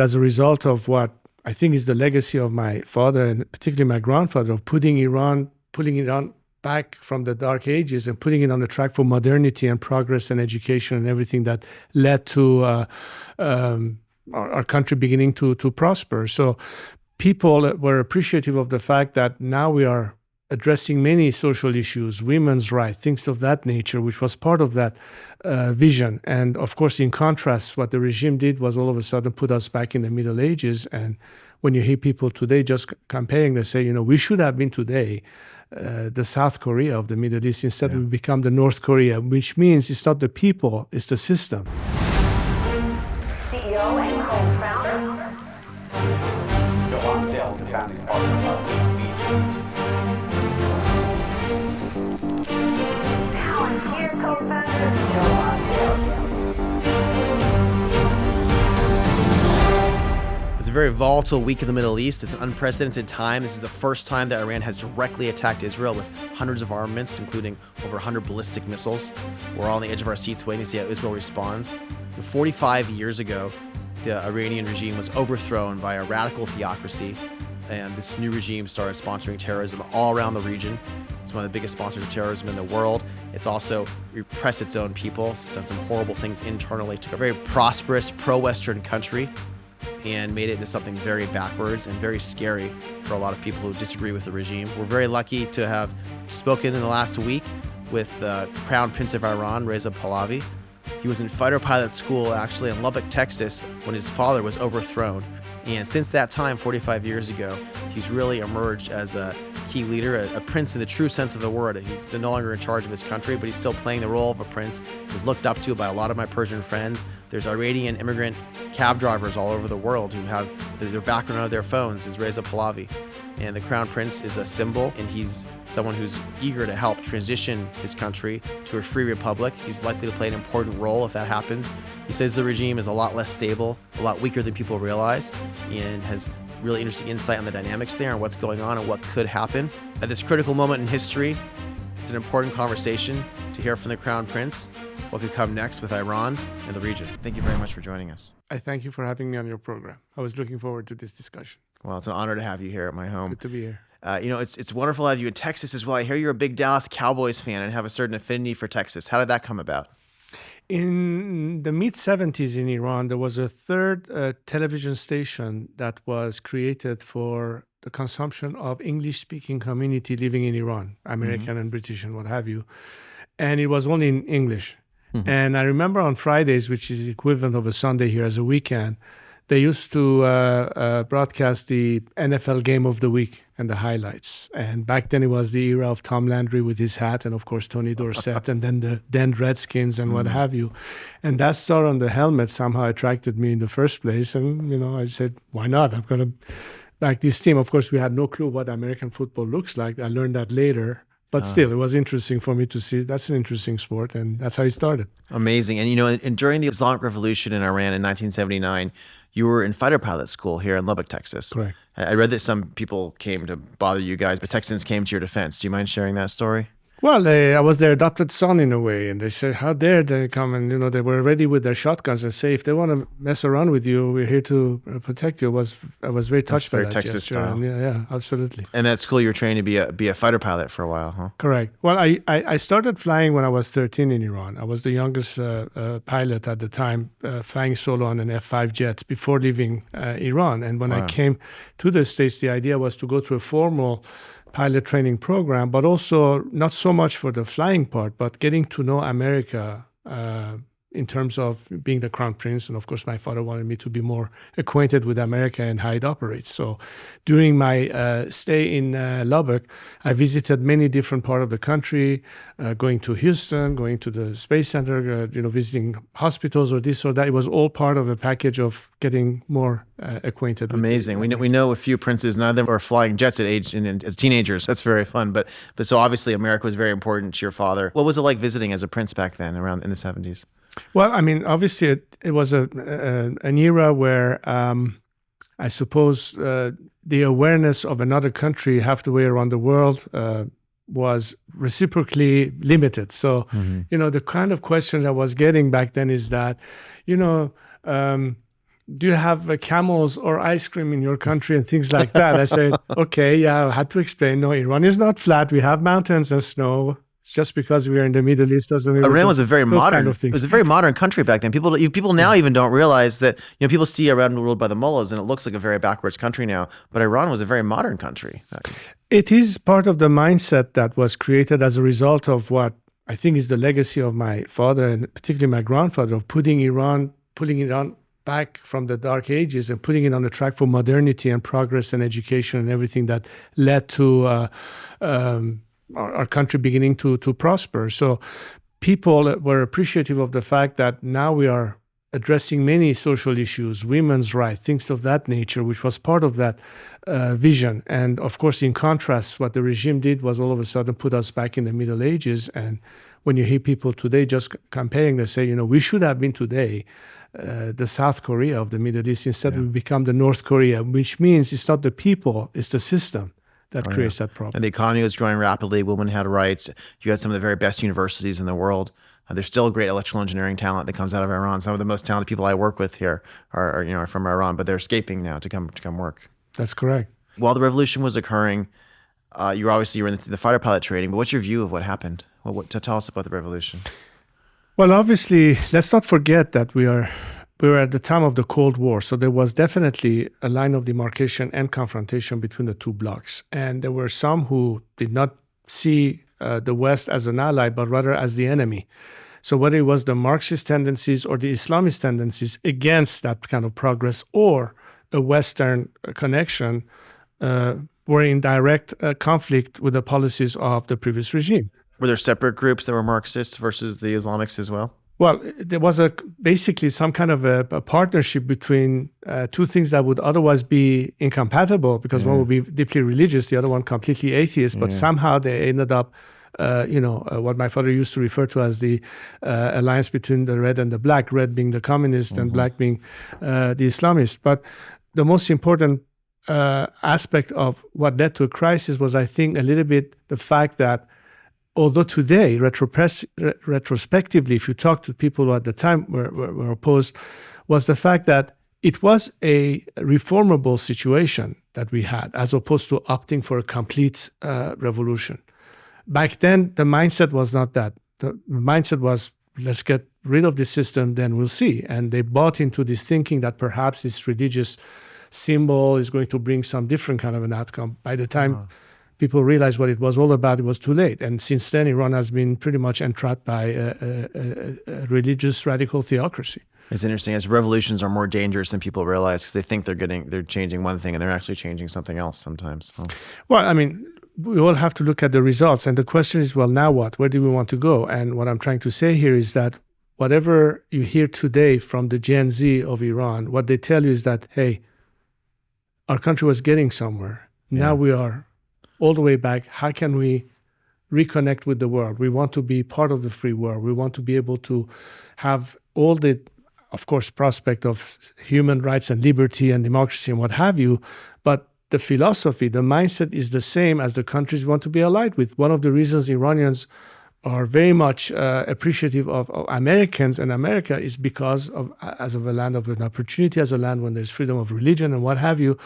As a result of what I think is the legacy of my father and particularly my grandfather of pulling Iran back from the dark ages and putting it on the track for modernity and progress and education and everything that led to our country beginning to prosper. So people were appreciative of the fact that now we are addressing many social issues, women's rights, things of that nature, which was part of that vision. And of course, in contrast, what the regime did was all of a sudden put us back in the Middle Ages. And when you hear people today just comparing, they say, we should have been today the South Korea of the Middle East. Instead, we become the North Korea, which means it's not the people, it's the system. CEO and co-founder. I'm still the founding partner of Now I'm here, co-founder. It's a very volatile week in the Middle East. It's an unprecedented time. This is the first time that Iran has directly attacked Israel with hundreds of armaments, including over 100 ballistic missiles. We're all on the edge of our seats waiting to see how Israel responds. 45 years ago, the Iranian regime was overthrown by a radical theocracy, and this new regime started sponsoring terrorism all around the region. It's one of the biggest sponsors of terrorism in the world. It's also repressed its own people. It's done some horrible things internally. Took a very prosperous, pro-Western country and made it into something very backwards and very scary for a lot of people who disagree with the regime. We're very lucky to have spoken in the last week with Crown Prince of Iran, Reza Pahlavi. He was in fighter pilot school actually in Lubbock, Texas, when his father was overthrown. And since that time, 45 years ago, he's really emerged as a key leader, a prince in the true sense of the word. He's no longer in charge of his country, but he's still playing the role of a prince. He's looked up to by a lot of my Persian friends. There's Iranian immigrant cab drivers all over the world who have their background on their phones is Reza Pahlavi. And the Crown Prince is a symbol, and he's someone who's eager to help transition his country to a free republic. He's likely to play an important role if that happens. He says the regime is a lot less stable, a lot weaker than people realize, and has really interesting insight on the dynamics there and what's going on and what could happen. At this critical moment in history, it's an important conversation to hear from the Crown Prince what could come next with Iran and the region. Thank you very much for joining us. I thank you for having me on your program. I was looking forward to this discussion. Well, it's an honor to have you here at my home. Good to be here. It's wonderful to have you in Texas as well. I hear you're a big Dallas Cowboys fan and have a certain affinity for Texas. How did that come about? In the mid-70s in Iran, there was a third television station that was created for the consumption of English-speaking community living in Iran, American and British and what have you. And it was only in English. And I remember on Fridays, which is the equivalent of a Sunday here as a weekend, they used to broadcast the NFL game of the week and the highlights. And back then it was the era of Tom Landry with his hat and, of course, Tony Dorsett and then the then Redskins and what have you. And that star on the helmet somehow attracted me in the first place. And, I said, why not? I'm going to back this team. Of course, we had no clue what American football looks like. I learned that later. But still, it was interesting for me to see. That's an interesting sport, and that's how it started. Amazing. And during the Islamic Revolution in Iran in 1979, you were in fighter pilot school here in Lubbock, Texas. Correct. I read that some people came to bother you guys, but Texans came to your defense. Do you mind sharing that story? Well, I was their adopted son in a way, and they said, how dare they come and, they were ready with their shotguns and say, if they want to mess around with you, we're here to protect you. I was very touched by that Texas gesture. style. And yeah, absolutely. And at school, you were trained to be a fighter pilot for a while, huh? Correct. Well, I started flying when I was 13 in Iran. I was the youngest pilot at the time, flying solo on an F-5 jet before leaving Iran. And when I came to the States, the idea was to go through a formal pilot training program, but also not so much for the flying part, but getting to know America in terms of being the Crown Prince. And of course, my father wanted me to be more acquainted with America and how it operates. So during my stay in Lubbock, I visited many different parts of the country, going to Houston, going to the Space Center, visiting hospitals or this or that. It was all part of a package of getting more acquainted. Amazing. We know a few princes. None of them were flying jets as teenagers. That's very fun. But so obviously America was very important to your father. What was it like visiting as a prince back then, around in the 70s? Well, I mean, obviously it was an era where I suppose the awareness of another country half the way around the world was reciprocally limited. So, the kind of questions I was getting back then is that, do you have camels or ice cream in your country and things like that? I said, okay, yeah, I had to explain. No, Iran is not flat. We have mountains and snow. Just because we are in the Middle East doesn't mean Iran was a very modern. Kind of things. It was a very modern country back then. People now even don't realize that. People see Iran ruled by the mullahs, and it looks like a very backwards country now. But Iran was a very modern country. It is part of the mindset that was created as a result of what I think is the legacy of my father and particularly my grandfather of pulling Iran back from the dark ages and putting it on the track for modernity and progress and education and everything that led to our country beginning to prosper. So people were appreciative of the fact that now we are addressing many social issues, women's rights, things of that nature, which was part of that vision. And of course, in contrast, what the regime did was all of a sudden put us back in the Middle Ages. And when you hear people today just comparing, they say, we should have been today the South Korea of the Middle East. Instead, we become the North Korea, which means it's not the people, it's the system that creates that problem. And the economy was growing rapidly. Women had rights. You had some of the very best universities in the world. There's still great electrical engineering talent that comes out of Iran. Some of the most talented people I work with here are from Iran, but they're escaping now to come work. That's correct. While the revolution was occurring, you were in the fighter pilot training. But what's your view of what happened? Tell us about the revolution. Well, obviously, let's not forget that we were at the time of the Cold War, so there was definitely a line of demarcation and confrontation between the two blocs. And there were some who did not see the West as an ally, but rather as the enemy. So whether it was the Marxist tendencies or the Islamist tendencies against that kind of progress or a Western connection were in direct conflict with the policies of the previous regime. Were there separate groups that were Marxists versus the Islamics as well? Well, there was basically some kind of a partnership between two things that would otherwise be incompatible because one would be deeply religious, the other one completely atheist, but somehow they ended up, what my father used to refer to as the alliance between the red and the black, red being the communist and black being the Islamist. But the most important aspect of what led to a crisis was, I think, a little bit the fact that although today, retrospectively, if you talk to people who at the time were opposed, was the fact that it was a reformable situation that we had, as opposed to opting for a complete revolution. Back then, the mindset was not that. The mindset was, let's get rid of this system, then we'll see. And they bought into this thinking that perhaps this religious symbol is going to bring some different kind of an outcome. By the time people realized what it was all about, it was too late. And since then, Iran has been pretty much entrapped by a religious radical theocracy. It's interesting. As revolutions are more dangerous than people realize because they think they're changing one thing and they're actually changing something else sometimes. So. Well, I mean, we all have to look at the results. And the question is, well, now what? Where do we want to go? And what I'm trying to say here is that whatever you hear today from the Gen Z of Iran, what they tell you is that, hey, our country was getting somewhere. Now we are all the way back. How can we reconnect with the world? We want to be part of the free world. We want to be able to have all the, of course, prospect of human rights and liberty and democracy and what have you. But the philosophy, the mindset is the same as the countries we want to be allied with. One of the reasons Iranians are very much appreciative of Americans and America is because of, as of a land of an opportunity, as a land when there's freedom of religion and what have you,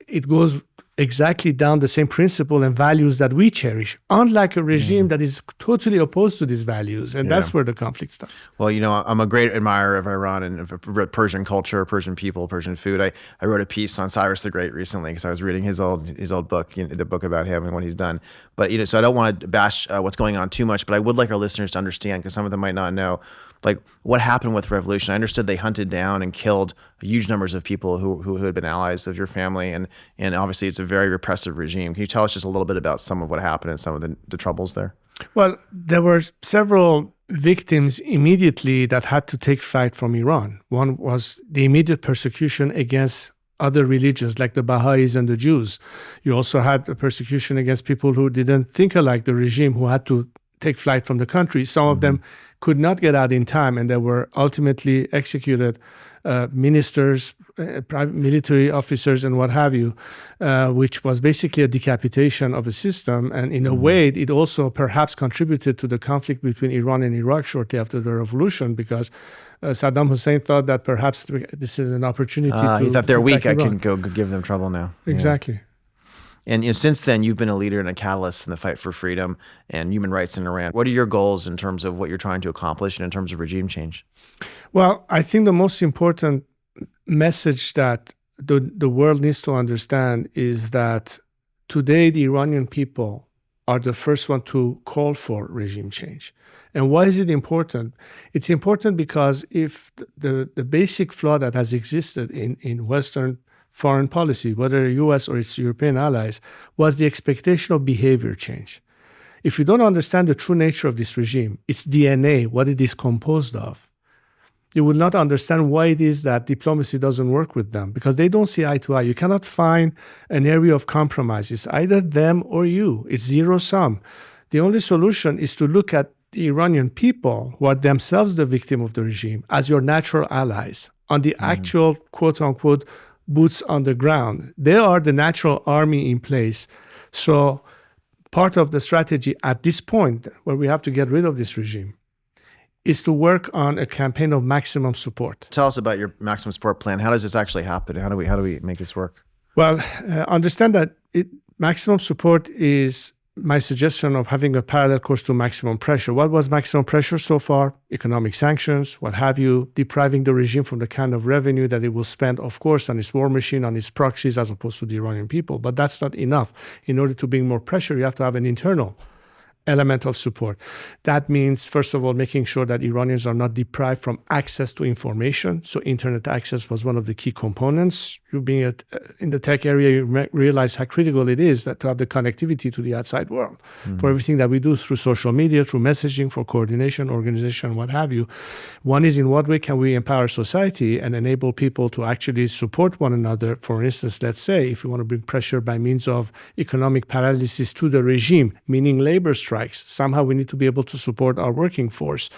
it goes exactly down the same principle and values that we cherish, unlike a regime that is totally opposed to these values. And that's where the conflict starts. Well, I'm a great admirer of Iran and of Persian culture, Persian people, Persian food. I wrote a piece on Cyrus the Great recently because I was reading his old book, the book about him and what he's done. But, so I don't want to bash what's going on too much, but I would like our listeners to understand, because some of them might not know, like what happened with the revolution. I understood they hunted down and killed huge numbers of people who had been allies of your family, and obviously it's a very repressive regime. Can you tell us just a little bit about some of what happened and some of the troubles there? Well, there were several victims immediately that had to take flight from Iran. One was the immediate persecution against other religions like the Baha'is and the Jews. You also had a persecution against people who didn't think alike the regime, who had to take flight from the country. Some of them could not get out in time, and they were ultimately executed ministers, private military officers, and what have you, which was basically a decapitation of a system. And in a way, it also perhaps contributed to the conflict between Iran and Iraq shortly after the revolution, because Saddam Hussein thought that perhaps this is an opportunity to. He thought they're weak. attack I Iran. can go give them trouble now. Yeah. Exactly. And since then, you've been a leader and a catalyst in the fight for freedom and human rights in Iran. What are your goals in terms of what you're trying to accomplish and in terms of regime change? Well, I think the most important message that the world needs to understand is that today the Iranian people are the first one to call for regime change. And why is it important? It's important because if the basic flaw that has existed in Western foreign policy, whether U.S. or its European allies, was the expectation of behavior change. If you don't understand the true nature of this regime, its DNA, what it is composed of, you will not understand why it is that diplomacy doesn't work with them, because they don't see eye to eye. You cannot find an area of compromise. It's either them or you. It's zero sum. The only solution is to look at the Iranian people, who are themselves the victim of the regime, as your natural allies on the actual, quote unquote, boots on the ground. They are the natural army in place. So part of the strategy at this point, where we have to get rid of this regime, is to work on a campaign of maximum support. Tell us about your maximum support plan. How does this actually happen? How do we make this work? Well, understand that maximum support is my suggestion of having a parallel course to maximum pressure. What was maximum pressure so far? Economic sanctions, what have you, depriving the regime from the kind of revenue that it will spend, of course, on its war machine, on its proxies, as opposed to the Iranian people. But that's not enough. In order to bring more pressure, you have to have an internal element of support. That means, first of all, making sure that Iranians are not deprived from access to information. So internet access was one of the key components. You being in the tech area, you realize how critical it is that to have the connectivity to the outside world for everything that we do through social media, through messaging, for coordination, organization, what have you. One is, in what way can we empower society and enable people to actually support one another? For instance, let's say if you want to bring pressure by means of economic paralysis to the regime, meaning labor strikes, somehow we need to be able to support our working force.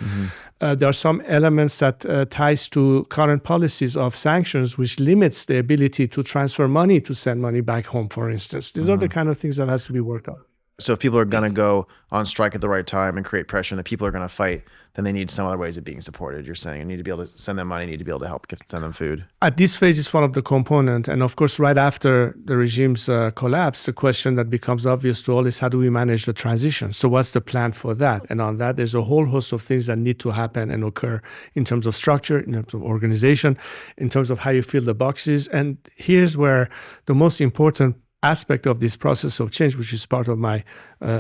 There are some elements that ties to current policies of sanctions, which limits the ability to transfer money, to send money back home, for instance. These are the kind of things that has to be worked out. So if people are going to go on strike at the right time and create pressure and the people are going to fight, then they need some other ways of being supported, you're saying. You need to be able to send them money, you need to be able to help send them food. At this phase, it's one of the components. And of course, right after the regime's collapse, the question that becomes obvious to all is, how do we manage the transition? So what's the plan for that? And on that, there's a whole host of things that need to happen and occur in terms of structure, in terms of organization, in terms of how you fill the boxes. And here's where the most important aspect of this process of change, which is part of my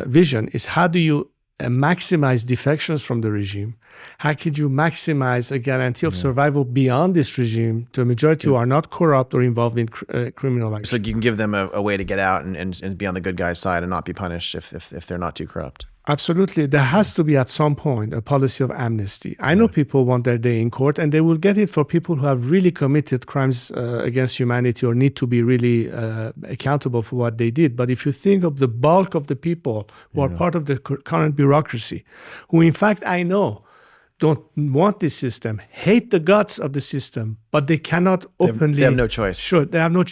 vision, is how do you maximize defections from the regime? How could you maximize a guarantee of survival beyond this regime to a majority who are not corrupt or involved in criminal action? So you can give them a way to get out and be on the good guy's side and not be punished if they're not too corrupt. Absolutely. There has to be at some point a policy of amnesty. I know people want their day in court, and they will get it for people who have really committed crimes against humanity or need to be really accountable for what they did. But if you think of the bulk of the people who are part of the current bureaucracy, who in fact I know don't want this system, hate the guts of the system, but they cannot openly. They have no choice. Sure, they have no.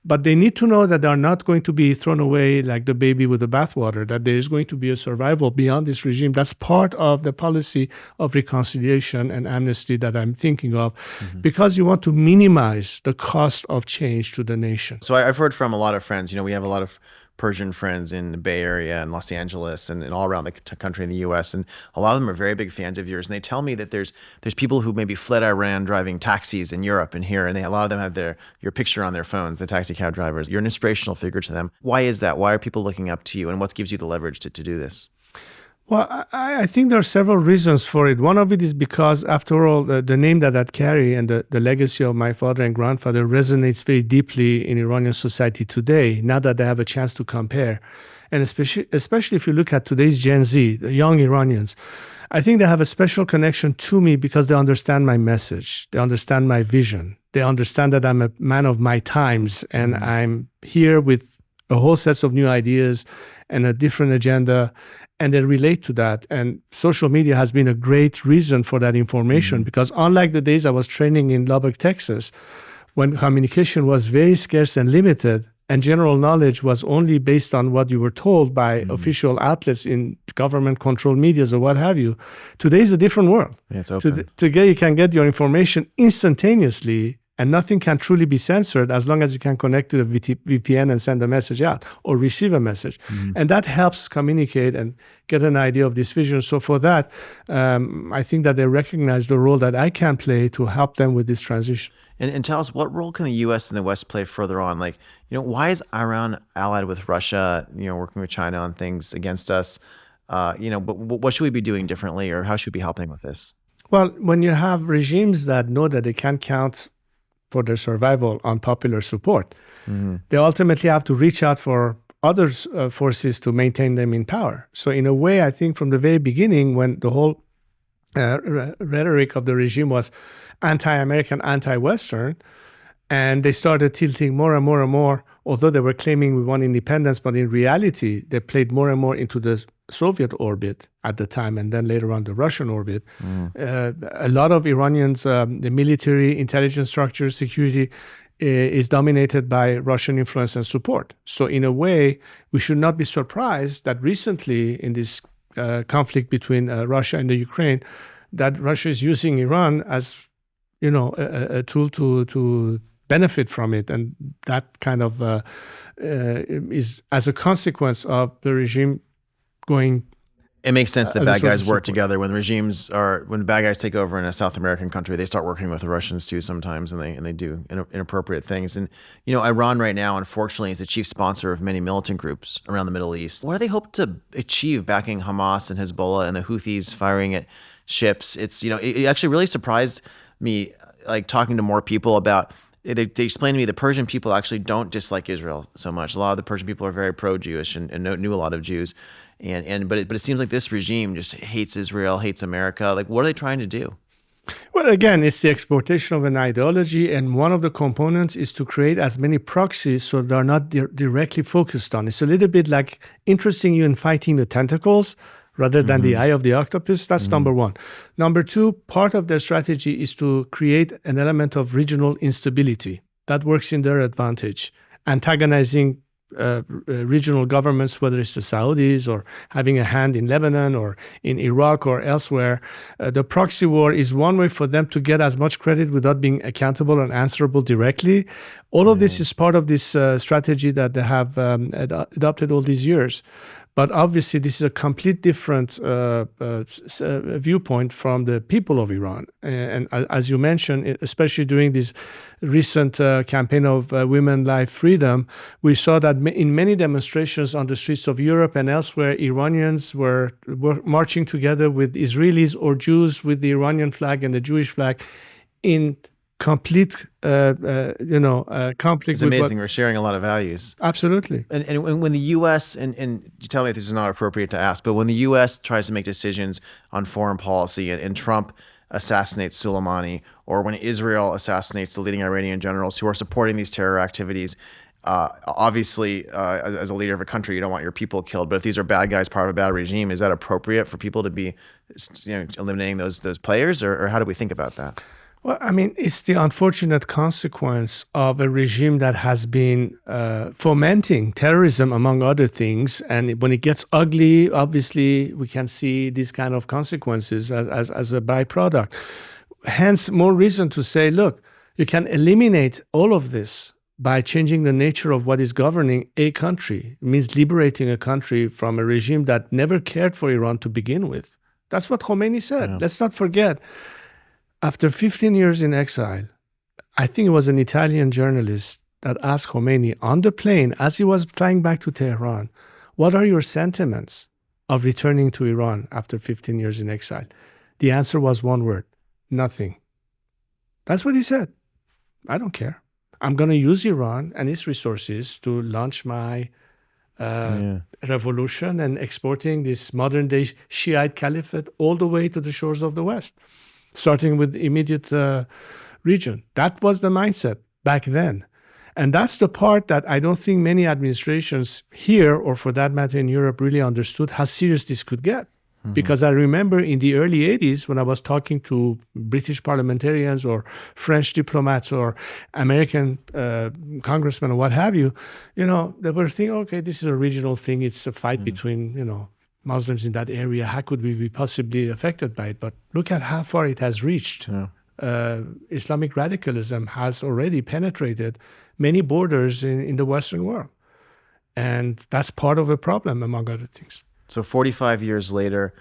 But they need to know that they are not going to be thrown away like the baby with the bathwater. That there is going to be a survival beyond this regime. That's part of the policy of reconciliation and amnesty that I'm thinking of, because you want to minimize the cost of change to the nation. So I've heard from a lot of friends. We have a lot of Persian friends in the Bay Area and Los Angeles and all around the country in the U.S. And a lot of them are very big fans of yours. And they tell me that there's people who maybe fled Iran driving taxis in Europe and here, and a lot of them have your picture on their phones, the taxi cab drivers. You're an inspirational figure to them. Why is that? Why are people looking up to you? And what gives you the leverage to do this? Well, I think there are several reasons for it. One of it is because, after all, the name that I carry and the legacy of my father and grandfather resonates very deeply in Iranian society today, now that they have a chance to compare. And especially if you look at today's Gen Z, the young Iranians, I think they have a special connection to me because they understand my message. They understand my vision. They understand that I'm a man of my times, and I'm here with a whole set of new ideas and a different agenda, and they relate to that. And social media has been a great reason for that information, because unlike the days I was training in Lubbock, Texas, when communication was very scarce and limited, and general knowledge was only based on what you were told by official outlets in government-controlled medias or what have you. Today is a different world. Yeah, it's open. Today you can get your information instantaneously, and nothing can truly be censored as long as you can connect to the VPN and send a message out or receive a message. And that helps communicate and get an idea of this vision. So for that, I think that they recognize the role that I can play to help them with this transition. And tell us, what role can the U.S. and the West play further on? Like, why is Iran allied with Russia, working with China on things against us? But what should we be doing differently, or how should we be helping with this? Well, when you have regimes that know that they can't count for their survival on popular support, they ultimately have to reach out for other forces to maintain them in power. So in a way, I think from the very beginning, when the whole rhetoric of the regime was anti-American, anti-Western, and they started tilting more and more and more, although they were claiming we want independence, but in reality, they played more and more into the Soviet orbit at the time, and then later on the Russian orbit. A lot of Iranians, the military, intelligence structure, security is dominated by Russian influence and support. So in a way, we should not be surprised that recently in this conflict between Russia and the Ukraine, that Russia is using Iran as a tool to benefit from it, and that kind of is as a consequence of the regime going. It makes sense that bad guys work support. together. When the bad guys take over in a South American country, they start working with the Russians too sometimes, and they do inappropriate things. And Iran right now, unfortunately, is the chief sponsor of many militant groups around the Middle East. What do they hope to achieve backing Hamas and Hezbollah and the Houthis firing at ships? It's it actually really surprised me, like talking to more people about. They explained to me the Persian people actually don't dislike Israel so much. A lot of the Persian people are very pro-Jewish and knew a lot of Jews. But it seems like this regime just hates Israel, hates America. Like, what are they trying to do? Well, again, it's the exportation of an ideology, and one of the components is to create as many proxies so they're not directly focused on. It's a little bit like interesting you in fighting the tentacles rather than the eye of the octopus. That's number one. Number two, part of their strategy is to create an element of regional instability that works in their advantage, antagonizing regional governments, whether it's the Saudis or having a hand in Lebanon or in Iraq or elsewhere. The proxy war is one way for them to get as much credit without being accountable and answerable directly. All of this is part of this strategy that they have adopted all these years. But obviously, this is a complete different viewpoint from the people of Iran. And as you mentioned, especially during this recent campaign of Women, Life, Freedom, we saw that in many demonstrations on the streets of Europe and elsewhere, Iranians were marching together with Israelis or Jews with the Iranian flag and the Jewish flag in complete, conflict. It's amazing. We're sharing a lot of values. Absolutely. And when the U.S., and you tell me if this is not appropriate to ask, but when the U.S. tries to make decisions on foreign policy and Trump assassinates Soleimani, or when Israel assassinates the leading Iranian generals who are supporting these terror activities, obviously, as a leader of a country, you don't want your people killed. But if these are bad guys, part of a bad regime, is that appropriate for people to be eliminating those players, or how do we think about that? Well, I mean, it's the unfortunate consequence of a regime that has been fomenting terrorism, among other things. And when it gets ugly, obviously, we can see these kind of consequences as a byproduct. Hence, more reason to say, look, you can eliminate all of this by changing the nature of what is governing a country. It means liberating a country from a regime that never cared for Iran to begin with. That's what Khomeini said. Yeah. Let's not forget. After 15 years in exile, I think it was an Italian journalist that asked Khomeini on the plane as he was flying back to Tehran, what are your sentiments of returning to Iran after 15 years in exile? The answer was one word, nothing. That's what he said. I don't care. I'm going to use Iran and its resources to launch my revolution and exporting this modern day Shiite caliphate all the way to the shores of the West, starting with the immediate region. That was the mindset back then. And that's the part that I don't think many administrations here, or for that matter in Europe, really understood how serious this could get. Because I remember in the early 80s when I was talking to British parliamentarians or French diplomats or American congressmen or what have you, they were thinking, okay, this is a regional thing. It's a fight between, Muslims in that area. How could we be possibly affected by it? But look at how far it has reached. Yeah. Islamic radicalism has already penetrated many borders in the Western world. And that's part of a problem, among other things. So 45 years later,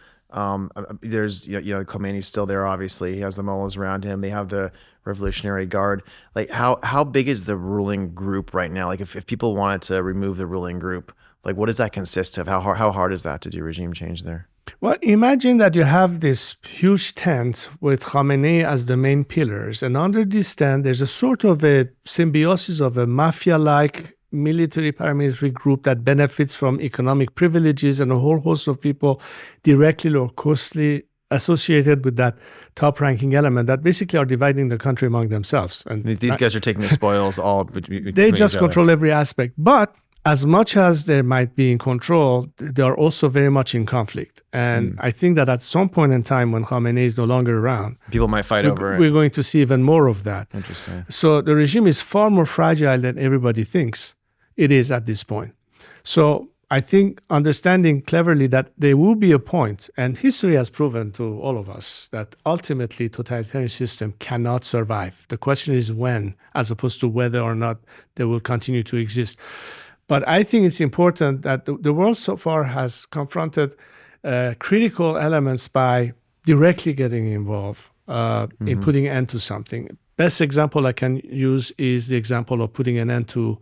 there's, Khomeini's still there, obviously. He has the mullahs around him. They have the Revolutionary Guard. Like, how big is the ruling group right now? Like, if people wanted to remove the ruling group, like, what does that consist of? How hard is that to do regime change there? Well, imagine that you have this huge tent with Khamenei as the main pillars. And under this tent, there's a sort of a symbiosis of a mafia-like military paramilitary group that benefits from economic privileges and a whole host of people directly or closely associated with that top-ranking element that basically are dividing the country among themselves. And these guys are taking the spoils all between they just control every aspect. But as much as they might be in control, they are also very much in conflict. And I think that at some point in time when Khamenei is no longer around, people might fight over it. We're going to see even more of that. Interesting. So the regime is far more fragile than everybody thinks it is at this point. So I think understanding cleverly that there will be a point, and history has proven to all of us that ultimately totalitarian system cannot survive. The question is when, as opposed to whether or not they will continue to exist. But I think it's important that the world so far has confronted critical elements by directly getting involved in putting an end to something. Best example I can use is the example of putting an end to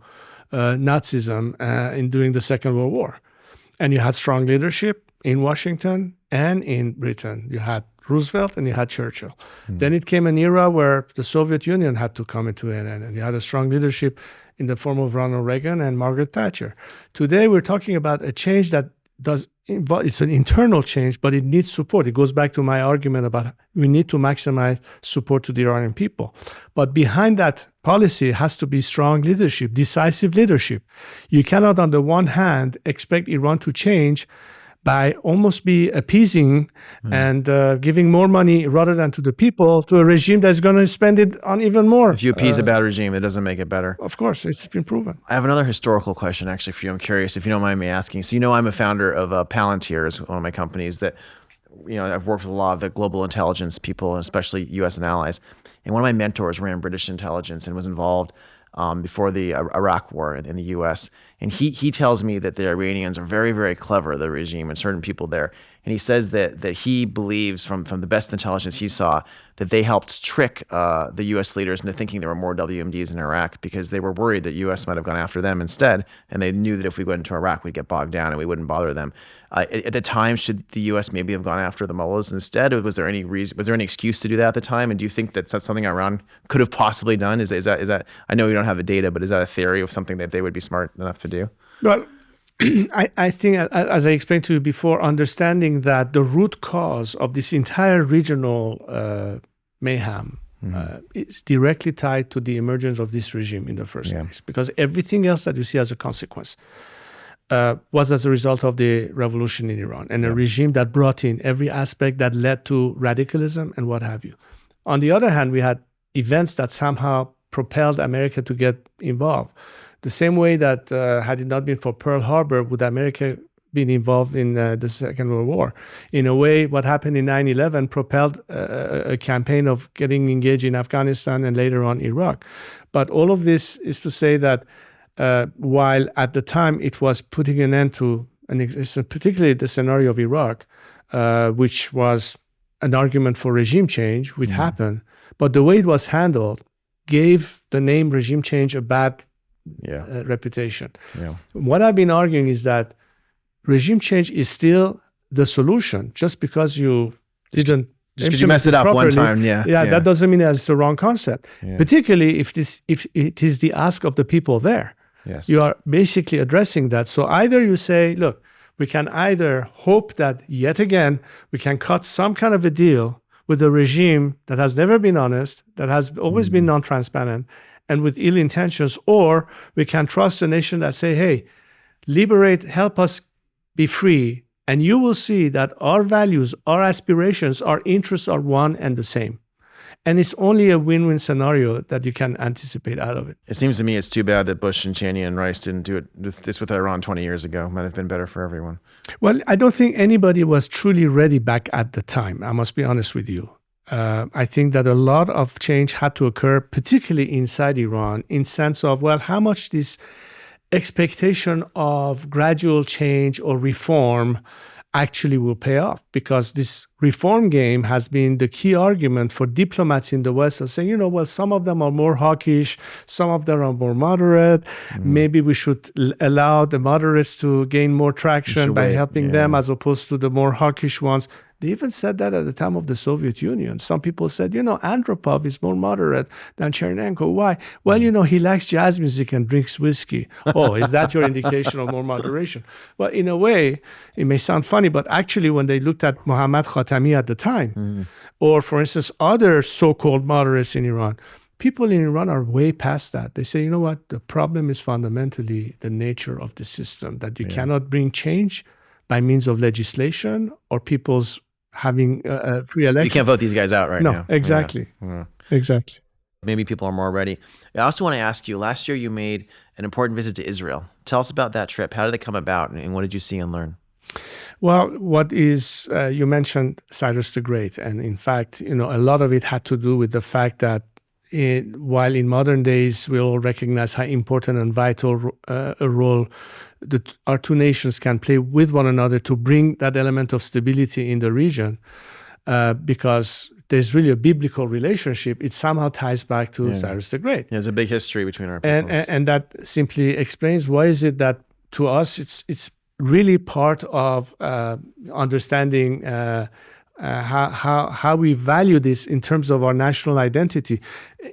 Nazism during the Second World War. And you had strong leadership in Washington and in Britain. You had Roosevelt and you had Churchill. Then it came an era where the Soviet Union had to come into an end, and you had a strong leadership in the form of Ronald Reagan and Margaret Thatcher. Today, we're talking about a change that it's an internal change, but it needs support. It goes back to my argument about we need to maximize support to the Iranian people. But behind that policy has to be strong leadership, decisive leadership. You cannot, on the one hand, expect Iran to change by almost be appeasing and giving more money rather than to the people to a regime that's going to spend it on even more. If you appease a bad regime, it doesn't make it better. Of course, it's been proven. I have another historical question actually for you. I'm curious if you don't mind me asking. So I'm a founder of Palantir, is one of my companies that, I've worked with a lot of the global intelligence people, especially U.S. and allies. And one of my mentors ran British intelligence and was involved before the Iraq war in the U.S. And he tells me that the Iranians are very, very clever, the regime, and certain people there. And he says that he believes from the best intelligence he saw that they helped trick the U.S. leaders into thinking there were more WMDs in Iraq because they were worried that U.S. might have gone after them instead. And they knew that if we went into Iraq, we'd get bogged down and we wouldn't bother them. At the time, should the U.S. maybe have gone after the mullahs instead? Or was there any reason? Was there any excuse to do that at the time? And do you think that's something Iran could have possibly done? Is that? I know you don't have the data, but is that a theory of something that they would be smart enough to do? Well, I think, as I explained to you before, understanding that the root cause of this entire regional mayhem is directly tied to the emergence of this regime in the first place, because everything else that you see as a consequence was as a result of the revolution in Iran and a regime that brought in every aspect that led to radicalism and what have you. On the other hand, we had events that somehow propelled America to get involved. The same way that had it not been for Pearl Harbor, would America been involved in the Second World War? In a way, what happened in 9/11 propelled a campaign of getting engaged in Afghanistan and later on Iraq. But all of this is to say that while at the time it was putting an end to, and particularly the scenario of Iraq, which was an argument for regime change, which happened, but the way it was handled gave the name regime change a bad reputation. What I've been arguing is that regime change is still the solution. Just because you didn't, just because you messed it up properly, one time, that doesn't mean that it's the wrong concept. Particularly if it is the ask of the people there. You are basically addressing that. So either you say, look, we can either hope that yet again we can cut some kind of a deal with a regime that has never been honest, that has always been non-transparent, and with ill intentions, or we can trust a nation that say, hey, liberate, help us be free, and you will see that our values, our aspirations, our interests are one and the same. And it's only a win-win scenario that you can anticipate out of it. It seems to me it's too bad that Bush and Cheney and Rice didn't do this with Iran 20 years ago. Might have been better for everyone. Well, I don't think anybody was truly ready back at the time. I must be honest with you. I think that a lot of change had to occur, particularly inside Iran, in sense of, well, how much this expectation of gradual change or reform actually will pay off, because this reform game has been the key argument for diplomats in the West of saying, well, some of them are more hawkish, some of them are more moderate. Maybe we should allow the moderates to gain more traction by helping them as opposed to the more hawkish ones. They even said that at the time of the Soviet Union. Some people said, Andropov is more moderate than Chernenko. Why? Well, he likes jazz music and drinks whiskey. Oh, is that your indication of more moderation? Well, in a way, it may sound funny, but actually when they looked at Mohammad Khatami at the time, or for instance, other so-called moderates in Iran, people in Iran are way past that. They say, you know what? The problem is fundamentally the nature of the system, that you cannot bring change by means of legislation or people's having a free election. You can't vote these guys out right now. No, exactly. Yeah. Exactly. Maybe people are more ready. I also want to ask you, last year you made an important visit to Israel. Tell us about that trip. How did it come about, and what did you see and learn? Well, you mentioned Cyrus the Great. And in fact, a lot of it had to do with the fact that while in modern days we all recognize how important and vital a role our two nations can play with one another to bring that element of stability in the region, because there's really a biblical relationship, it somehow ties back to Cyrus the Great. There's a big history between our peoples. And that simply explains why is it that to us it's really part of understanding how we value this in terms of our national identity.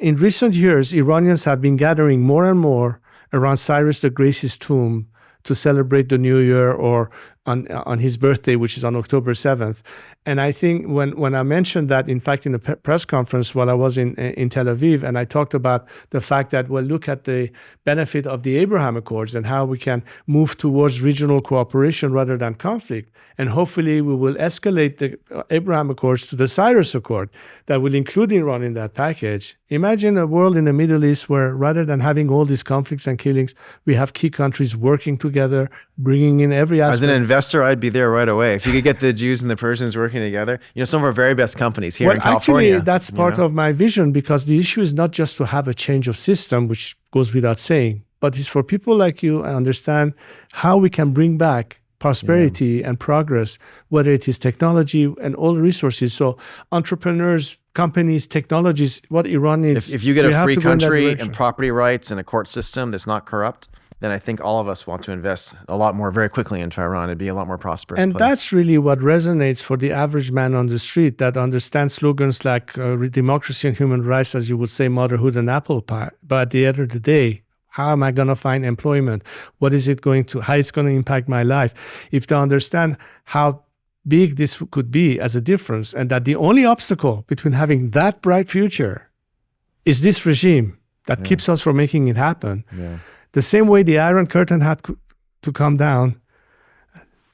In recent years, Iranians have been gathering more and more around Cyrus the Great's tomb to celebrate the New Year, or on his birthday, which is on October 7th. And I think when I mentioned that, in fact, in the press conference while I was in Tel Aviv, and I talked about the fact that, well, look at the benefit of the Abraham Accords and how we can move towards regional cooperation rather than conflict. And hopefully we will escalate the Abraham Accords to the Cyrus Accord that will include Iran in that package. Imagine a world in the Middle East where rather than having all these conflicts and killings, we have key countries working together, bringing in every aspect. As an investor, I'd be there right away. If you could get the Jews and the Persians working together, some of our very best companies here in California. Actually, that's part of my vision, because the issue is not just to have a change of system, which goes without saying, but it's for people like you to understand how we can bring back prosperity and progress, whether it is technology and all resources. So entrepreneurs, companies, technologies, what Iran needs. If you get a free country and property rights and a court system that's not corrupt, then I think all of us want to invest a lot more very quickly into Iran. It'd be a lot more prosperous and place. That's really what resonates for the average man on the street, that understands slogans like democracy and human rights, as you would say, motherhood and apple pie. But at the end of the day, how am I going to find employment? How it's going to impact my life? If they understand how big this could be as a difference, and that the only obstacle between having that bright future is this regime that keeps us from making it happen. The same way the Iron Curtain had to come down,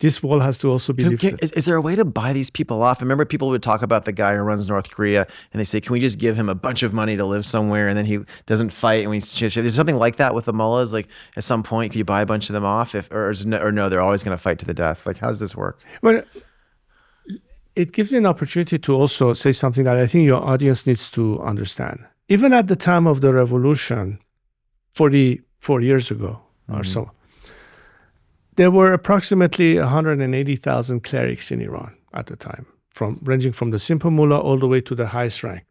this wall has to also be lifted. Is there a way to buy these people off? I remember people would talk about the guy who runs North Korea, and they say, can we just give him a bunch of money to live somewhere, and then he doesn't fight, and there's something like that with the mullahs? Like, at some point, can you buy a bunch of them off? Or no, they're always going to fight to the death? Like, how does this work? Well, it gives me an opportunity to also say something that I think your audience needs to understand. Even at the time of the revolution, 44 years ago or so, there were approximately 180,000 clerics in Iran at the time, ranging from the simple mullah all the way to the highest rank.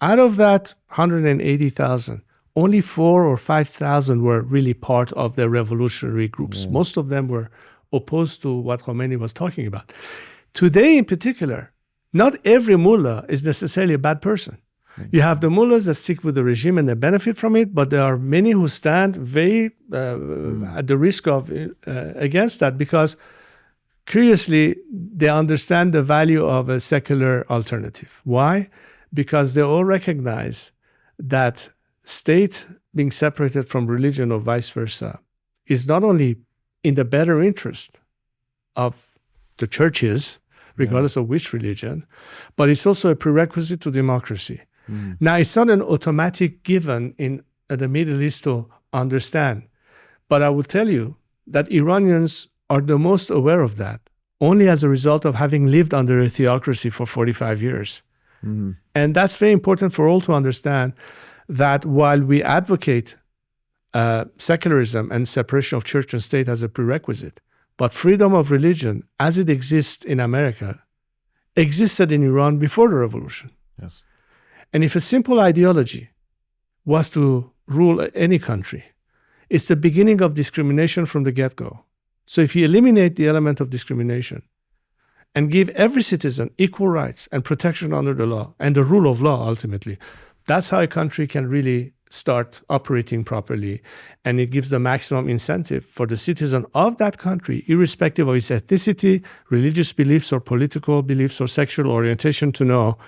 Out of that 180,000, only 4,000 or 5,000 were really part of the revolutionary groups. Most of them were opposed to what Khomeini was talking about. Today, in particular, not every mullah is necessarily a bad person. You have the mullahs that stick with the regime and they benefit from it, but there are many who stand very at the risk of against that, because curiously, they understand the value of a secular alternative. Why? Because they all recognize that state being separated from religion or vice versa is not only in the better interest of the churches, regardless of which religion, but it's also a prerequisite to democracy. Now, it's not an automatic given in the Middle East to understand, but I will tell you that Iranians are the most aware of that, only as a result of having lived under a theocracy for 45 years. And that's very important for all to understand, that while we advocate secularism and separation of church and state as a prerequisite, but freedom of religion, as it exists in America, existed in Iran before the revolution. Yes. And if a simple ideology was to rule any country, it's the beginning of discrimination from the get-go. So if you eliminate the element of discrimination and give every citizen equal rights and protection under the law and the rule of law, ultimately, that's how a country can really start operating properly. And it gives the maximum incentive for the citizen of that country, irrespective of its ethnicity, religious beliefs, or political beliefs, or sexual orientation, to know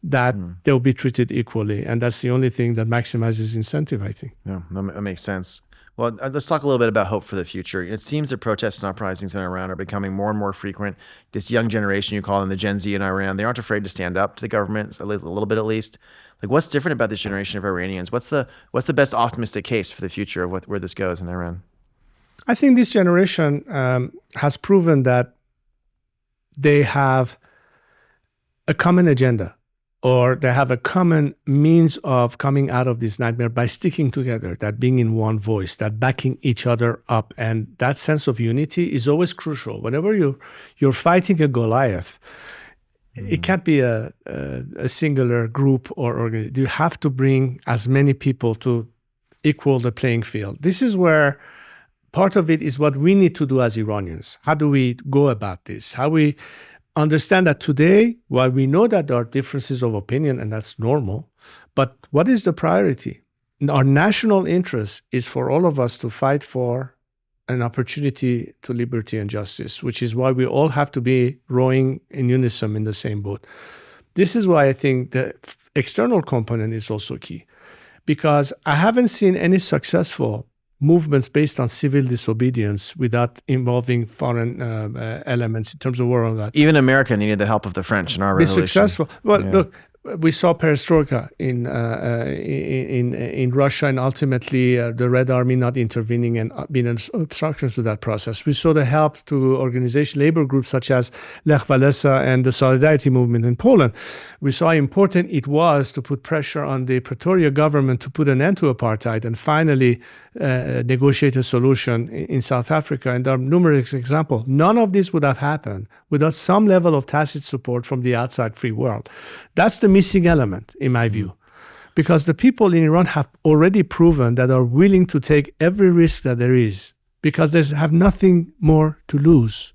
that they'll be treated equally. And that's the only thing that maximizes incentive, I think. Yeah, that makes sense. Well, let's talk a little bit about hope for the future. It seems that protests and uprisings in Iran are becoming more and more frequent. This young generation, you call them the Gen Z in Iran, they aren't afraid to stand up to the government, a little bit at least. Like, what's different about this generation of Iranians? What's the best optimistic case for the future of where this goes in Iran? I think this generation has proven that they have a common agenda, or they have a common means of coming out of this nightmare by sticking together, that being in one voice, that backing each other up. And that sense of unity is always crucial. Whenever you're fighting a Goliath, it can't be a singular group or organization. You have to bring as many people to equal the playing field. This is where part of it is what we need to do as Iranians. How do we go about this? How we understand that today, while we know that there are differences of opinion, and that's normal, but what is the priority? Our national interest is for all of us to fight for an opportunity to liberty and justice, which is why we all have to be rowing in unison in the same boat. This is why I think the external component is also key, because I haven't seen any successful movements based on civil disobedience without involving foreign elements in terms of war on that. Even America needed the help of the French in our revolution. Be successful. Well, look, we saw perestroika in Russia, and ultimately the Red Army not intervening and being an obstruction to that process. We saw the help to labor groups such as Lech Walesa and the Solidarity Movement in Poland. We saw how important it was to put pressure on the Pretoria government to put an end to apartheid and finally negotiate a solution in South Africa. And there are numerous examples. None of this would have happened without some level of tacit support from the outside free world. That's the missing element, in my view, because the people in Iran have already proven that are willing to take every risk that there is, because they have nothing more to lose.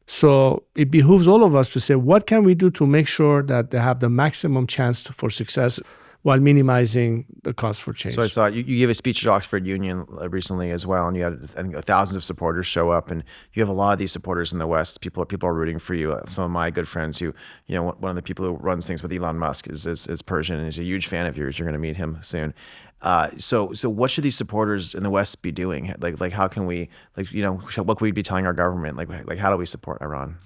So it behooves all of us to say, what can we do to make sure that they have the maximum chance for success while minimizing the cost for change? So I saw you gave a speech at Oxford Union recently as well, and you had, I think, thousands of supporters show up, and you have a lot of these supporters in the West. People are rooting for you. Some of my good friends who, one of the people who runs things with Elon Musk is Persian, and he's a huge fan of yours. You're going to meet him soon. So what should these supporters in the West be doing? Like how can we, what can we be telling our government? Like how do we support Iran?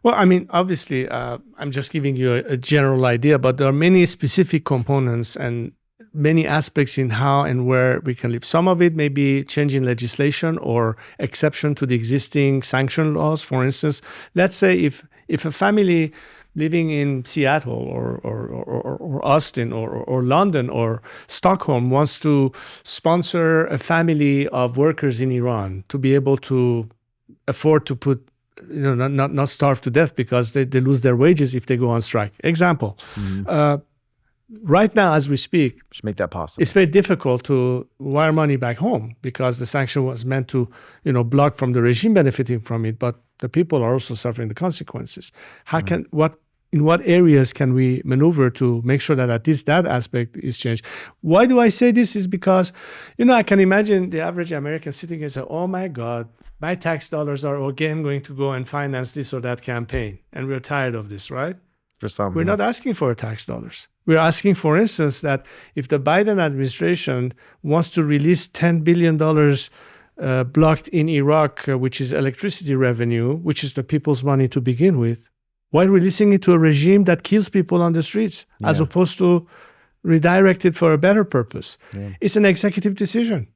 Well, I mean, obviously, I'm just giving you a general idea, but there are many specific components and many aspects in how and where we can live. Some of it may be changing legislation or exception to the existing sanction laws. For instance, let's say if a family living in Seattle or Austin or London or Stockholm wants to sponsor a family of workers in Iran to be able to afford to put not starve to death because they lose their wages if they go on strike. Example. Right now, as we speak, should make that possible. It's very difficult to wire money back home because the sanction was meant to, block from the regime benefiting from it, but the people are also suffering the consequences. In what areas can we maneuver to make sure that at least that aspect is changed? Why do I say this? Is because, I can imagine the average American sitting and say, oh my God, my tax dollars are again going to go and finance this or that campaign. And we're tired of this, right? For some, we're not asking for tax dollars. We're asking, for instance, that if the Biden administration wants to release $10 billion blocked in Iraq, which is electricity revenue, which is the people's money to begin with, while releasing it to a regime that kills people on the streets, as opposed to redirect it for a better purpose. Yeah. It's an executive decision.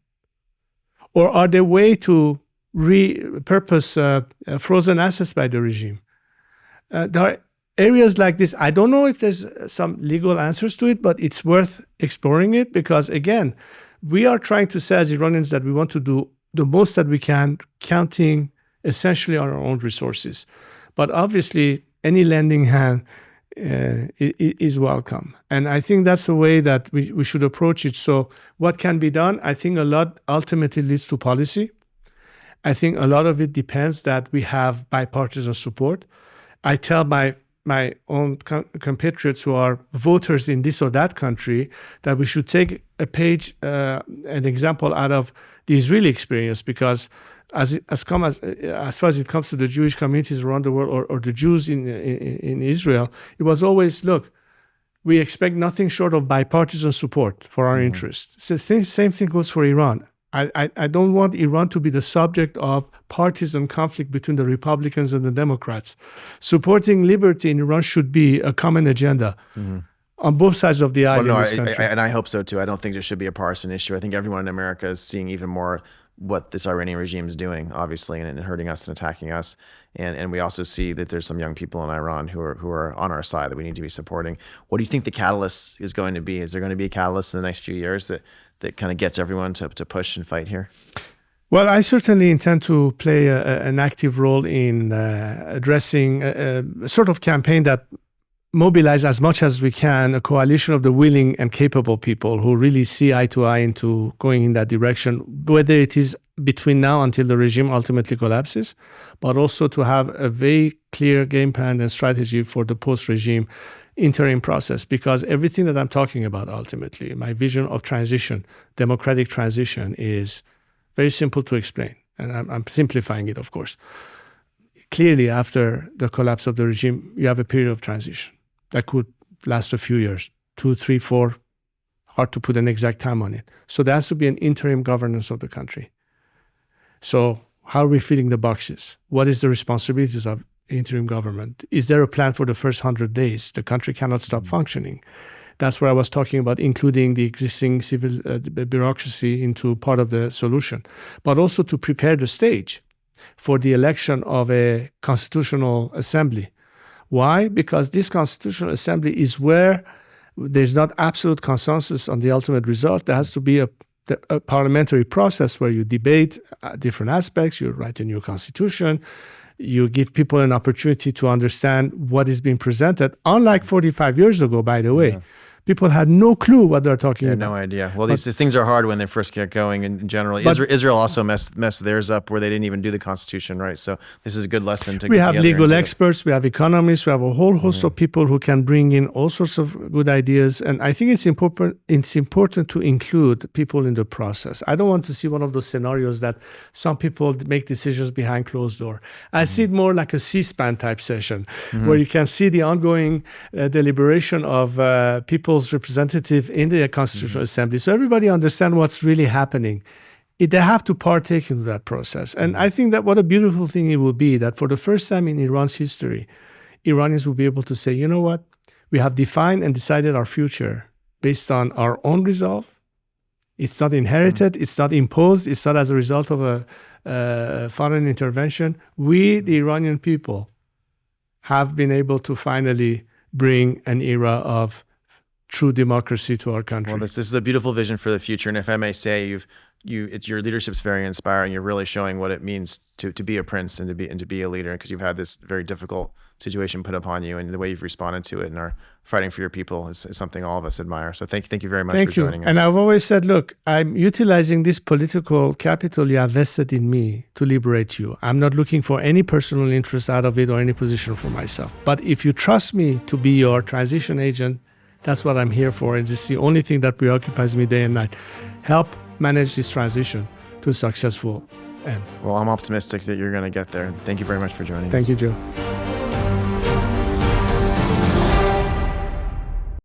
Or are there ways to repurpose frozen assets by the regime? There are areas like this. I don't know if there's some legal answers to it, but it's worth exploring it because, again, we are trying to say as Iranians that we want to do the most that we can, counting essentially on our own resources. But obviously, any lending hand is welcome. And I think that's the way that we should approach it. So what can be done? I think a lot ultimately leads to policy. I think a lot of it depends that we have bipartisan support. I tell my own compatriots who are voters in this or that country that we should take a page, an example out of the Israeli experience, because as far as it comes to the Jewish communities around the world or the Jews in Israel, it was always, look, we expect nothing short of bipartisan support for our interests. So same thing goes for Iran. I don't want Iran to be the subject of partisan conflict between the Republicans and the Democrats. Supporting liberty in Iran should be a common agenda on both sides of the aisle in this country. And I hope so too. I don't think there should be a partisan issue. I think everyone in America is seeing even more what this Iranian regime is doing, obviously, and hurting us and attacking us. And we also see that there's some young people in Iran who are on our side that we need to be supporting. What do you think the catalyst is going to be? Is there going to be a catalyst in the next few years that kind of gets everyone to push and fight here? Well, I certainly intend to play an active role in addressing a sort of campaign that mobilize as much as we can a coalition of the willing and capable people who really see eye to eye into going in that direction, whether it is between now until the regime ultimately collapses, but also to have a very clear game plan and strategy for the post-regime interim process, because everything that I'm talking about ultimately, my vision of transition, democratic transition, is very simple to explain. And I'm simplifying it, of course. Clearly, after the collapse of the regime, you have a period of transition that could last a few years, 2, 3, 4, hard to put an exact time on it. So there has to be an interim governance of the country. So how are we filling the boxes? What is the responsibilities of interim government? Is there a plan for the first 100 days? The country cannot stop functioning. That's where I was talking about including the existing civil bureaucracy into part of the solution, but also to prepare the stage for the election of a constitutional assembly. Why? Because this constitutional assembly is where there's not absolute consensus on the ultimate result. There has to be a parliamentary process where you debate different aspects, you write a new constitution, you give people an opportunity to understand what is being presented. Unlike 45 years ago, by the way, people had no clue what they're talking about. No idea. Well, these things are hard when they first get going in general. Israel also messed theirs up where they didn't even do the constitution, right? So this is a good lesson to get together. We have legal experts, we have economists, we have a whole host of people who can bring in all sorts of good ideas. And I think it's important to include people in the process. I don't want to see one of those scenarios that some people make decisions behind closed door. I see it more like a C-SPAN type session where you can see the ongoing deliberation of people's representative in the Constitutional Assembly. So everybody understand what's really happening. They have to partake in that process. And I think that what a beautiful thing it will be that for the first time in Iran's history, Iranians will be able to say, you know what? We have defined and decided our future based on our own resolve. It's not inherited. It's not imposed. It's not as a result of a foreign intervention. We, the Iranian people, have been able to finally bring an era of true democracy to our country. Well, this is a beautiful vision for the future. And if I may say, your leadership's very inspiring. You're really showing what it means to be a prince and to be a leader, because you've had this very difficult situation put upon you, and the way you've responded to it and are fighting for your people is something all of us admire. So thank you very much for joining us. And I've always said, look, I'm utilizing this political capital you have vested in me to liberate you. I'm not looking for any personal interest out of it or any position for myself. But if you trust me to be your transition agent, that's what I'm here for. And it's the only thing that preoccupies me day and night. Help manage this transition to a successful end. Well, I'm optimistic that you're going to get there. Thank you very much for joining us. Thank you, Joe.